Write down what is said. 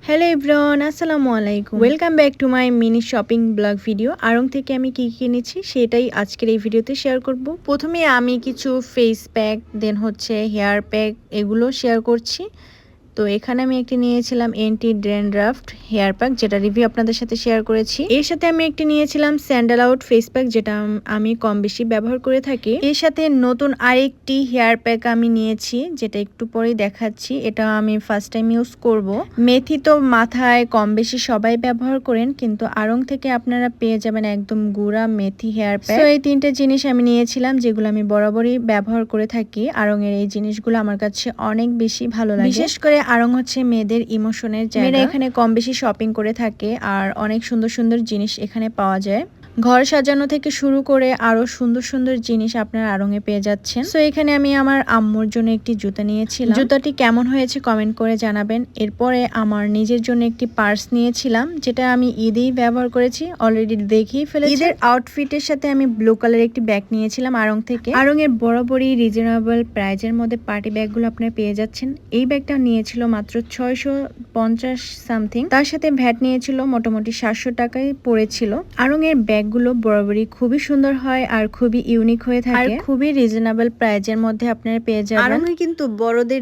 Hello everyone, আসসালামু আলাইকুম। Welcome back to my mini shopping blog video. আড়ং থেকে আমি কি কিনেছি সেটাই আজকের এই ভিডিওতে শেয়ার করব। প্রথমে আমি কিছু ফেস প্যাক, দেন হচ্ছে হেয়ার প্যাক, এগুলো শেয়ার করছি। তো এখানে আমি একটি নিয়েছিলাম এন্টি ড্যান্ড্রাফট হেয়ার প্যাক, যেটা রিভিউ আপনাদের সাথে শেয়ার করেছি। এর সাথে আমি একটি নিয়েছিলাম স্যান্ডেল আউট ফেস প্যাক, যেটা আমি কম বেশি ব্যবহার করে থাকি। এর সাথে নতুন আরেকটি হেয়ার প্যাক আমি নিয়েছি, যেটা একটু পরেই দেখাচ্ছি। এটা আমি ফার্স্ট টাইম ইউজ করব। মেথি তো মাথায় কম বেশি সবাই ব্যবহার করেন, কিন্তু আড়ং থেকে আপনারা পেয়ে যাবেন একদম গুঁড়া মেথি হেয়ার প্যাক। তো এই তিনটে জিনিস আমি নিয়েছিলাম, যেগুলো আমি বরাবরই ব্যবহার করে থাকি। আড়ং এর এই জিনিসগুলো আমার কাছে অনেক বেশি ভালো লাগে। বিশেষ করে আড়ং হচ্ছে মেয়েদের ইমোশনের জায়গা। মেয়েরা এখানে কম বেশি শপিং করে থাকে, আর অনেক সুন্দর সুন্দর জিনিস এখানে পাওয়া যায়। ঘর সাজানো থেকে শুরু করে আরো সুন্দর সুন্দর জিনিস আপনারা আড়ংয়ে পেয়ে যাচ্ছেন। তো এখানে আমি আমার আম্মুর জন্য একটি জুতা নিয়েছিলাম। জুতাটি কেমন হয়েছে কমেন্ট করে জানাবেন। এরপরে আমার নিজের জন্য একটি পার্স নিয়েছিলাম, যেটা আমি ঈদেই ব্যবহার করেছি, অলরেডি দেখেই ফেলেছি। ঈদের আউটফিটের সাথে আমি ব্লু কালার একটি ব্যাগ নিয়েছিলাম আড়ং থেকে। আড়ং এর বরাবরই রিজনেবল প্রাইজের মধ্যে পার্টি ব্যাগগুলো আপনারা পেয়ে যাচ্ছেন। এই ব্যাগটা নিয়েছিল মাত্র 650 সামথিং, তার সাথে ভ্যাট নিয়েছিল মোটামুটি 700 টাকায় পড়েছিল। আড়ং এর ব্যাগগুলো বরাবরই খুবই সুন্দর হয় আর খুবই ইউনিক হয়ে থাকে, আর খুবই রিজনেবল প্রাইজের মধ্যে আপনারা পেয়ে যাবেন। আড়ং এ কিন্তু বড়দের